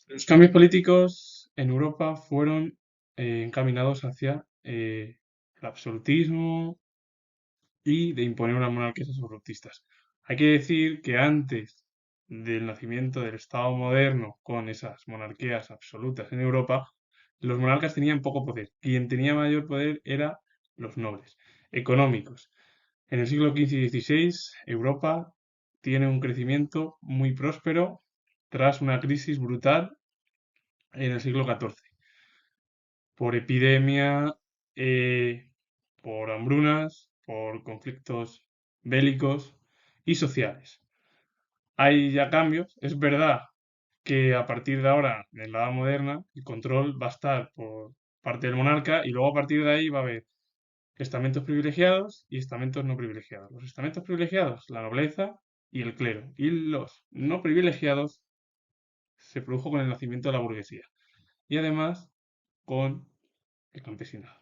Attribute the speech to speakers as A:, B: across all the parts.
A: Los cambios políticos en Europa fueron encaminados hacia el absolutismo y de imponer unas monarquías absolutistas. Hay que decir que antes del nacimiento del Estado moderno con esas monarquías absolutas en Europa, los monarcas tenían poco poder. Quien tenía mayor poder eran los nobles económicos. En el siglo XV y XVI, Europa tiene un crecimiento muy próspero tras una crisis brutal en el siglo XIV, por epidemia, eh, por hambrunas, por conflictos bélicos y sociales. Hay ya cambios. Es verdad que a partir de ahora, en la Edad Moderna, el control va a estar por parte del monarca y luego a partir de ahí va a haber estamentos privilegiados y estamentos no privilegiados. Los estamentos privilegiados, la nobleza y el clero. Y los no privilegiados se produjo con el nacimiento de la burguesía. Y además con el campesinado.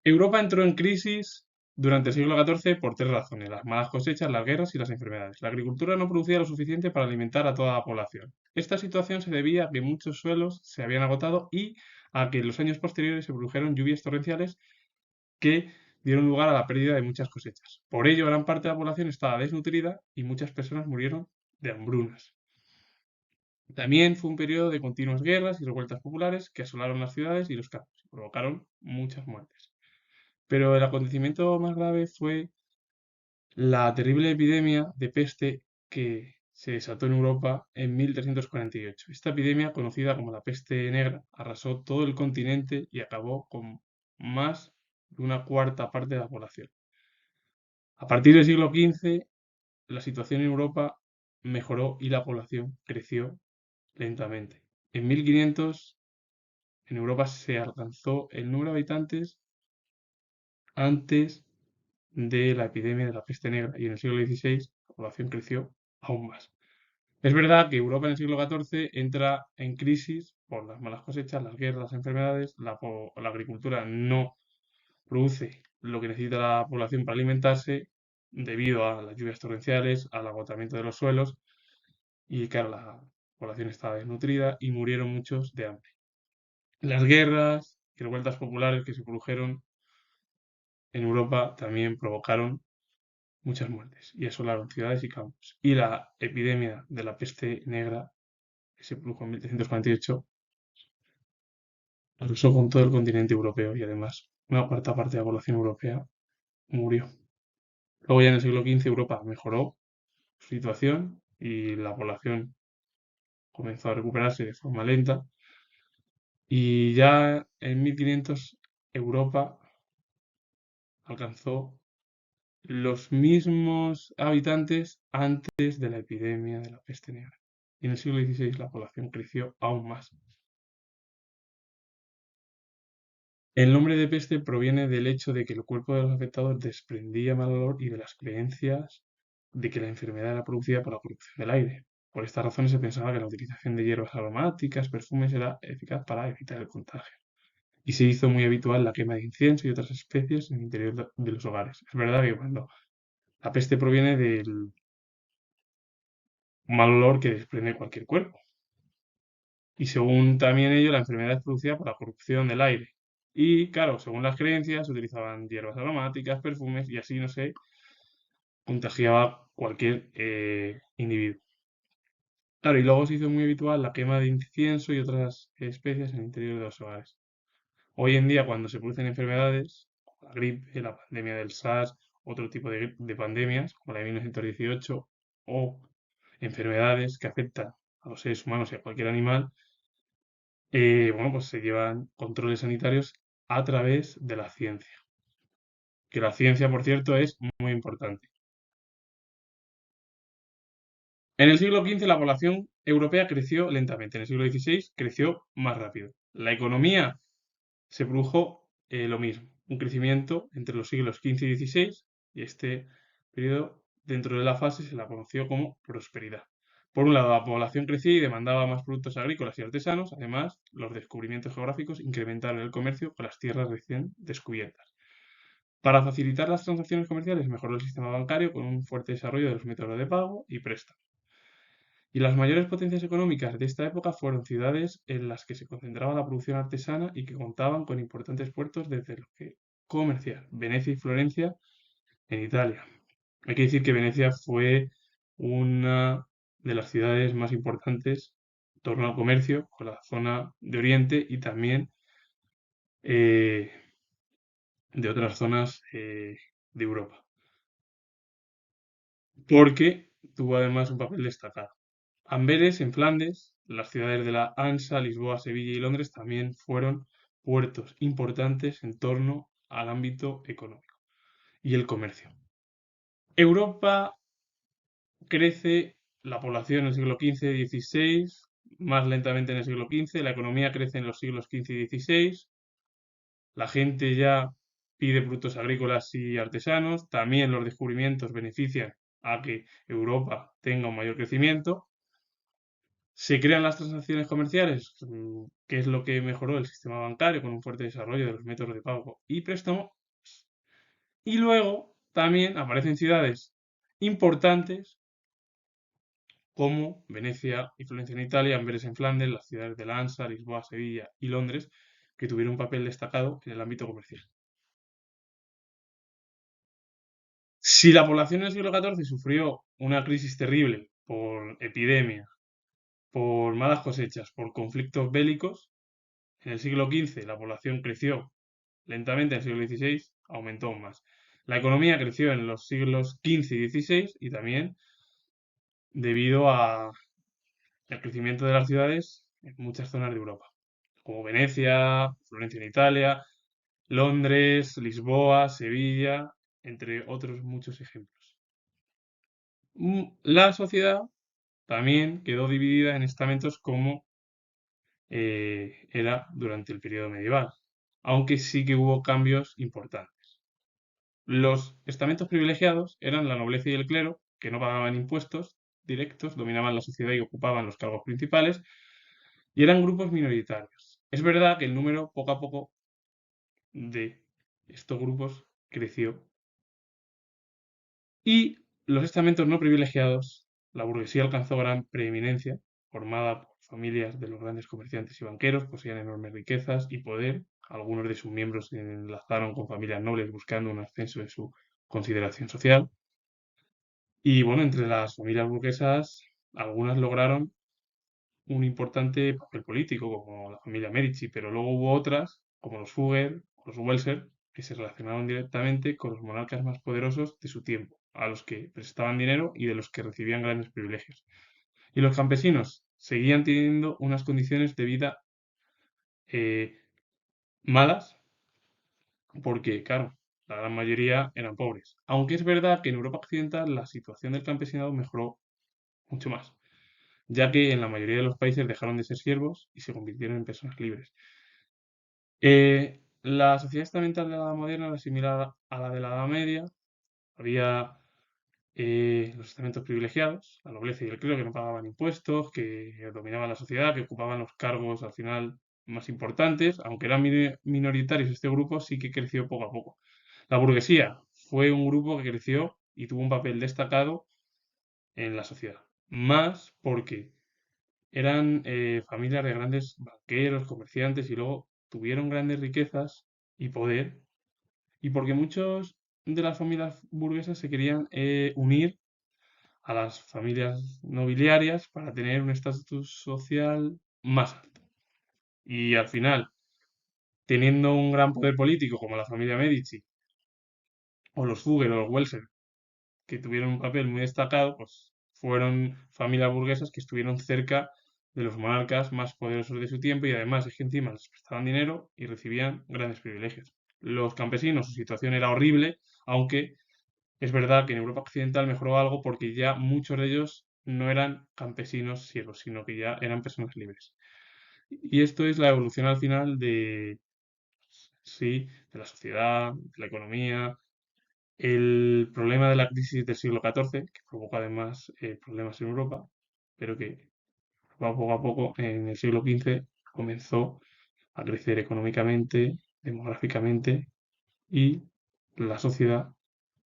A: Europa entró en crisis durante el siglo XIV por tres razones: las malas cosechas, las guerras y las enfermedades. La agricultura no producía lo suficiente para alimentar a toda la población. Esta situación se debía a que muchos suelos se habían agotado y a que en los años posteriores se produjeron lluvias torrenciales que dieron lugar a la pérdida de muchas cosechas. Por ello, gran parte de la población estaba desnutrida y muchas personas murieron de hambrunas. También fue un periodo de continuas guerras y revueltas populares que asolaron las ciudades y los campos y provocaron muchas muertes. Pero el acontecimiento más grave fue la terrible epidemia de peste que se desató en Europa en 1348. Esta epidemia, conocida como la peste negra, arrasó todo el continente y acabó con más de una cuarta parte de la población. A partir del siglo XV, la situación en Europa mejoró y la población creció lentamente. En 1500, en Europa se alcanzó el número de habitantes antes de la epidemia de la peste negra y en el siglo XVI la población creció aún más. Es verdad que Europa en el siglo XIV entra en crisis por las malas cosechas, las guerras, las enfermedades, la agricultura no produce lo que necesita la población para alimentarse debido a las lluvias torrenciales, al agotamiento de los suelos y claro, la población estaba desnutrida y murieron muchos de hambre. Las guerras y revueltas populares que se produjeron en Europa también provocaron muchas muertes y asolaron ciudades y campos. Y la epidemia de la peste negra, que se produjo en 1348, arrasó con todo el continente europeo y además una cuarta parte de la población europea murió. Luego ya en el siglo XV Europa mejoró su situación y la población comenzó a recuperarse de forma lenta y ya en 1500 Europa alcanzó los mismos habitantes antes de la epidemia de la peste negra. Y en el siglo XVI la población creció aún más. El nombre de peste proviene del hecho de que el cuerpo de los afectados desprendía mal olor y de las creencias de que la enfermedad era producida por la corrupción del aire. Por estas razones se pensaba que la utilización de hierbas aromáticas, perfumes, era eficaz para evitar el contagio. Y se hizo muy habitual la quema de incienso y otras especies en el interior de los hogares. Es verdad que cuando la peste proviene del mal olor que desprende cualquier cuerpo. Y según también ello, la enfermedad es producida por la corrupción del aire. Y claro, según las creencias, se utilizaban hierbas aromáticas, perfumes, y así no se contagiaba cualquier individuo. Claro, y luego se hizo muy habitual la quema de incienso y otras especies en el interior de los hogares. Hoy en día, cuando se producen enfermedades, como la gripe, la pandemia del SARS, otro tipo de pandemias, como la de 1918, o enfermedades que afectan a los seres humanos y a cualquier animal, bueno, pues se llevan controles sanitarios a través de la ciencia. Que la ciencia, por cierto, es muy importante. En el siglo XV la población europea creció lentamente, en el siglo XVI creció más rápido. La economía se produjo lo mismo, un crecimiento entre los siglos XV y XVI y este periodo dentro de la fase se la conoció como prosperidad. Por un lado, la población crecía y demandaba más productos agrícolas y artesanos, además, los descubrimientos geográficos incrementaron el comercio con las tierras recién descubiertas. Para facilitar las transacciones comerciales, mejoró el sistema bancario con un fuerte desarrollo de los métodos de pago y préstamo. Y las mayores potencias económicas de esta época fueron ciudades en las que se concentraba la producción artesana y que contaban con importantes puertos desde los que comerciar. Venecia y Florencia en Italia. Hay que decir que Venecia fue una de las ciudades más importantes en torno al comercio con la zona de Oriente y también eh, de otras zonas de Europa, porque tuvo además un papel destacado. Amberes, en Flandes, las ciudades de la Hansa, Lisboa, Sevilla y Londres también fueron puertos importantes en torno al ámbito económico y el comercio. Europa crece, la población en el siglo XV-XVI, más lentamente en el siglo XV, la economía crece en los siglos XV y XVI, la gente ya pide productos agrícolas y artesanos, también los descubrimientos benefician a que Europa tenga un mayor crecimiento. Se crean las transacciones comerciales, que es lo que mejoró el sistema bancario con un fuerte desarrollo de los métodos de pago y préstamo. Y luego también aparecen ciudades importantes como Venecia y Florencia en Italia, Amberes en Flandes, las ciudades de La Hansa, Lisboa, Sevilla y Londres, que tuvieron un papel destacado en el ámbito comercial. Si la población en el siglo XIV sufrió una crisis terrible por epidemia, por malas cosechas, por conflictos bélicos, en el siglo XV la población creció lentamente, en el siglo XVI aumentó aún más. La economía creció en los siglos XV y XVI y también debido al crecimiento de las ciudades en muchas zonas de Europa, como Venecia, Florencia en Italia, Londres, Lisboa, Sevilla, entre otros muchos ejemplos. La sociedad también quedó dividida en estamentos como era durante el periodo medieval, aunque sí que hubo cambios importantes. Los estamentos privilegiados eran la nobleza y el clero, que no pagaban impuestos directos, dominaban la sociedad y ocupaban los cargos principales, y eran grupos minoritarios. Es verdad que el número poco a poco de estos grupos creció. Y los estamentos no privilegiados, la burguesía alcanzó gran preeminencia, formada por familias de los grandes comerciantes y banqueros, poseían enormes riquezas y poder. Algunos de sus miembros se enlazaron con familias nobles buscando un ascenso en su consideración social. Y bueno, entre las familias burguesas, algunas lograron un importante papel político, como la familia Medici, pero luego hubo otras, como los Fugger o los Welser, que se relacionaron directamente con los monarcas más poderosos de su tiempo, a los que prestaban dinero y de los que recibían grandes privilegios. Y los campesinos seguían teniendo unas condiciones de vida eh, malas, porque, claro, la gran mayoría eran pobres. Aunque es verdad que en Europa Occidental la situación del campesinado mejoró mucho más, ya que en la mayoría de los países dejaron de ser siervos y se convirtieron en personas libres. La sociedad estamental de la Edad Moderna era similar a la de la Edad Media. Había los estamentos privilegiados, la nobleza y el clero, que no pagaban impuestos, que dominaban la sociedad, que ocupaban los cargos al final más importantes. Aunque eran minoritarios este grupo, sí que creció poco a poco. La burguesía fue un grupo que creció y tuvo un papel destacado en la sociedad. Más porque eran familias de grandes banqueros, comerciantes y luego tuvieron grandes riquezas y poder. Y porque muchos de las familias burguesas se querían unir a las familias nobiliarias para tener un estatus social más alto. Y al final, teniendo un gran poder político como la familia Medici o los Fugger o los Welser, que tuvieron un papel muy destacado, pues fueron familias burguesas que estuvieron cerca de los monarcas más poderosos de su tiempo y además es que encima les prestaban dinero y recibían grandes privilegios. Los campesinos, su situación era horrible, aunque es verdad que en Europa Occidental mejoró algo porque ya muchos de ellos no eran campesinos siervos, sino que ya eran personas libres. Y esto es la evolución al final de, sí, de la sociedad, de la economía, el problema de la crisis del siglo XIV, que provocó además problemas en Europa, pero que poco a poco en el siglo XV comenzó a crecer económicamente, demográficamente y la sociedad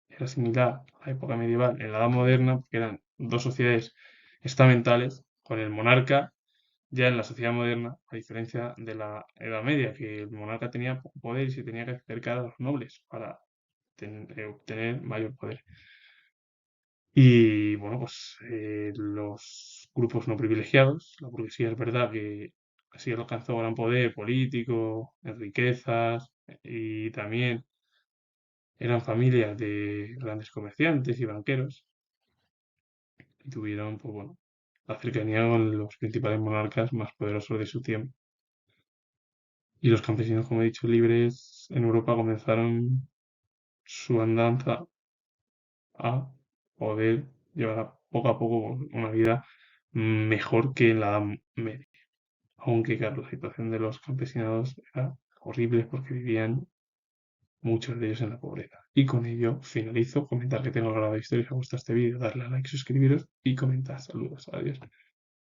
A: era similar a la época medieval en la Edad Moderna, porque eran dos sociedades estamentales con el monarca ya en la sociedad moderna, a diferencia de la Edad Media, que el monarca tenía poco poder y se tenía que acercar a los nobles para obtener mayor poder. Y bueno, pues los grupos no privilegiados, la burguesía es verdad que así alcanzó gran poder político, en riquezas, y también eran familias de grandes comerciantes y banqueros, y tuvieron, pues bueno, la cercanía con los principales monarcas más poderosos de su tiempo. Y los campesinos, como he dicho, libres en Europa comenzaron su andanza a poder llevar poco a poco una vida mejor que en la Edad Media. Aunque, claro, la situación de los campesinados era horrible porque vivían muchos de ellos en la pobreza. Y con ello finalizo. Comentar que tengo grabado historia. Si os gusta este vídeo, darle a like, suscribiros y comentar. Saludos. Adiós.